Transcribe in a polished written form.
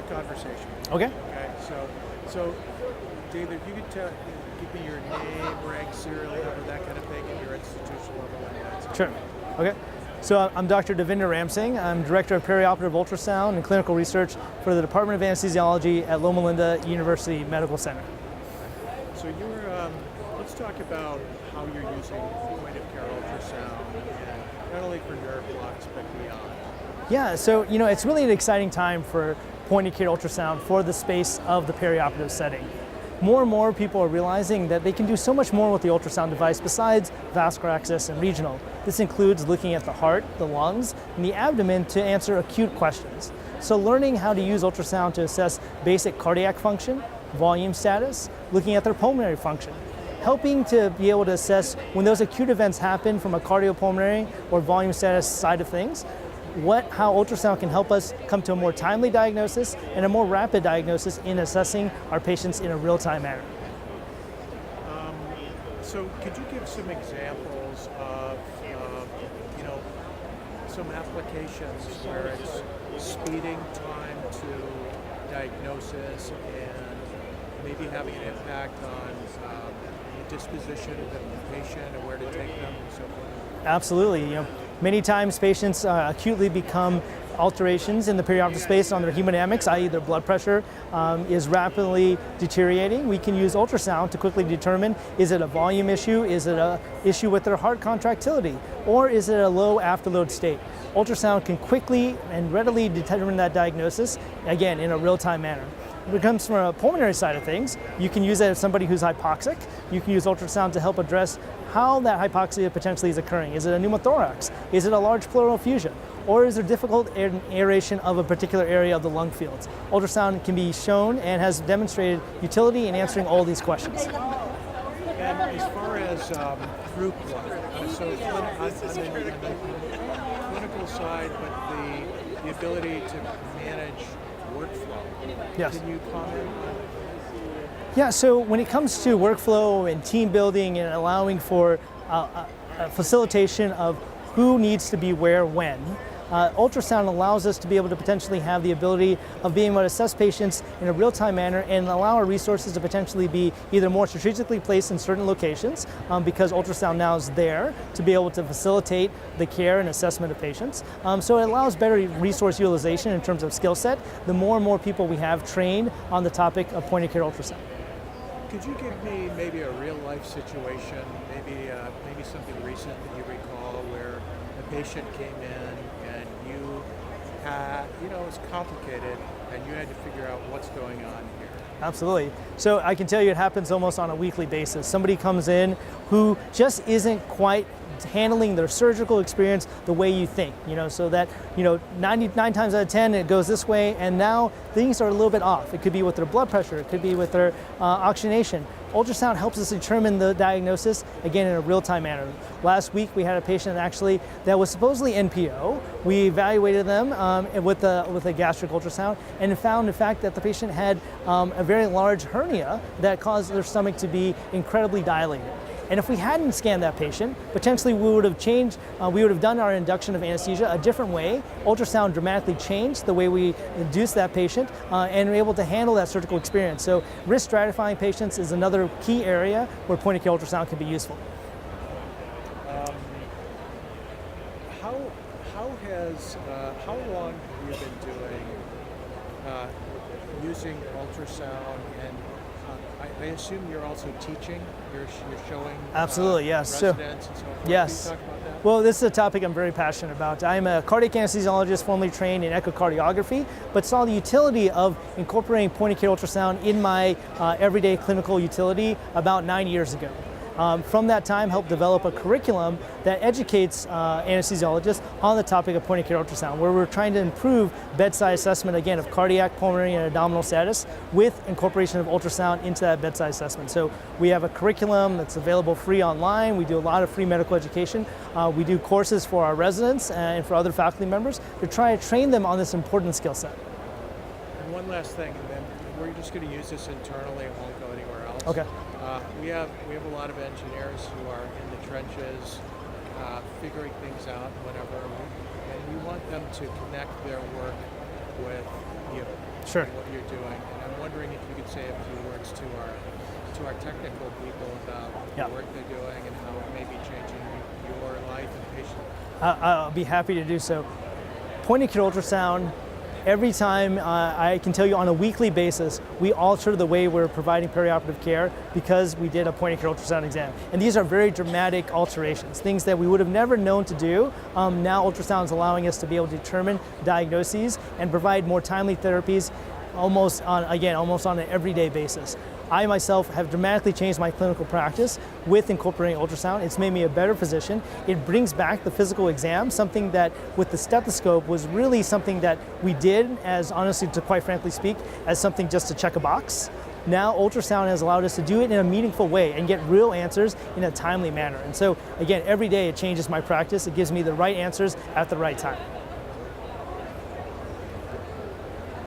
conversation. Okay. Okay. So, David, if you could give me your name, rank, serial number, that kind of thing, and your institutional level, and that's Sure. Okay. So I'm Dr. Devinder Ramsingh. I'm Director of Perioperative Ultrasound and Clinical Research for the Department of Anesthesiology at Loma Linda University Medical Center. So let's talk about how you're using point-of-care ultrasound, and not only for nerve blocks, but beyond. Yeah, so it's really an exciting time for point-of-care ultrasound for the space of the perioperative setting. More and more people are realizing that they can do so much more with the ultrasound device besides vascular access and regional. This includes looking at the heart, the lungs, and the abdomen to answer acute questions. So learning how to use ultrasound to assess basic cardiac function, volume status, looking at their pulmonary function, helping to be able to assess when those acute events happen from a cardiopulmonary or volume status side of things, how ultrasound can help us come to a more timely diagnosis and a more rapid diagnosis in assessing our patients in a real-time manner. So could you give some examples of some applications where it's speeding time to diagnosis and maybe having an impact on the disposition of the patient and where to take them and so forth? Absolutely. Many times patients acutely become alterations in the perioperative space on their hemodynamics, i.e. their blood pressure is rapidly deteriorating. We can use ultrasound to quickly determine, is it a volume issue, is it an issue with their heart contractility, or is it a low afterload state? Ultrasound can quickly and readily determine that diagnosis, again, in a real-time manner. When it comes from a pulmonary side of things, you can use it as somebody who's hypoxic. You can use ultrasound to help address how that hypoxia potentially is occurring. Is it a pneumothorax? Is it a large pleural effusion? Or is there difficult aeration of a particular area of the lung fields? Ultrasound can be shown and has demonstrated utility in answering all these questions. And as far as throughput, so on the clinical side, but the ability to manage workflow. Yes. Can you comment on? Yeah, so when it comes to workflow and team building and allowing for a facilitation of who needs to be where when, ultrasound allows us to be able to potentially have the ability of being able to assess patients in a real-time manner and allow our resources to potentially be either more strategically placed in certain locations because ultrasound now is there to be able to facilitate the care and assessment of patients. So it allows better resource utilization in terms of skill set the more and more people we have trained on the topic of point-of-care ultrasound. Could you give me maybe a real-life situation, maybe something recent that you recall where a patient came in and it was complicated and you had to figure out what's going on here? Absolutely. So I can tell you it happens almost on a weekly basis. Somebody comes in who just isn't quite handling their surgical experience the way you think, so that 99 times out of 10 it goes this way, and now things are a little bit off. It could be with their blood pressure, it could be with their oxygenation. Ultrasound helps us determine the diagnosis, again, in a real-time manner. Last week we had a patient actually that was supposedly NPO. We evaluated them with a gastric ultrasound and found in fact that the patient had a very large hernia that caused their stomach to be incredibly dilated. And if we hadn't scanned that patient, potentially we would have done our induction of anesthesia a different way. Ultrasound dramatically changed the way we induced that patient and were able to handle that surgical experience. So risk stratifying patients is another key area where point-of-care ultrasound can be useful. How long have you been doing using ultrasound, and I assume you're also teaching, you're showing Absolutely, yes. residents and so forth. Yes. Can you talk about that? Well, this is a topic I'm very passionate about. I'm a cardiac anesthesiologist formerly trained in echocardiography, but saw the utility of incorporating point-of-care ultrasound in my everyday clinical utility about 9 years ago. From that time, helped develop a curriculum that educates anesthesiologists on the topic of point-of-care ultrasound, where we're trying to improve bedside assessment, again, of cardiac, pulmonary, and abdominal status with incorporation of ultrasound into that bedside assessment. So we have a curriculum that's available free online. We do a lot of free medical education. We do courses for our residents and for other faculty members to try to train them on this important skill set. And one last thing, and then we're just going to use this internally and won't go anywhere else. Okay. We have a lot of engineers who are in the trenches, figuring things out, whatever, and we want them to connect their work with you. Sure. in what you're doing. And I'm wondering if you could say a few words to our technical people about Yeah. the work they're doing and how it may be changing your life and patient. I'll be happy to do so. Point-of-care ultrasound, every time I can tell you on a weekly basis, we alter the way we're providing perioperative care because we did a point-of-care ultrasound exam. And these are very dramatic alterations, things that we would have never known to do. Now ultrasound is allowing us to be able to determine diagnoses and provide more timely therapies almost on an everyday basis. I myself have dramatically changed my clinical practice with incorporating ultrasound. It's made me a better physician. It brings back the physical exam, something that with the stethoscope was really something that we did as, honestly, to quite frankly speak, as something just to check a box. Now ultrasound has allowed us to do it in a meaningful way and get real answers in a timely manner. And so again, every day it changes my practice. It gives me the right answers at the right time.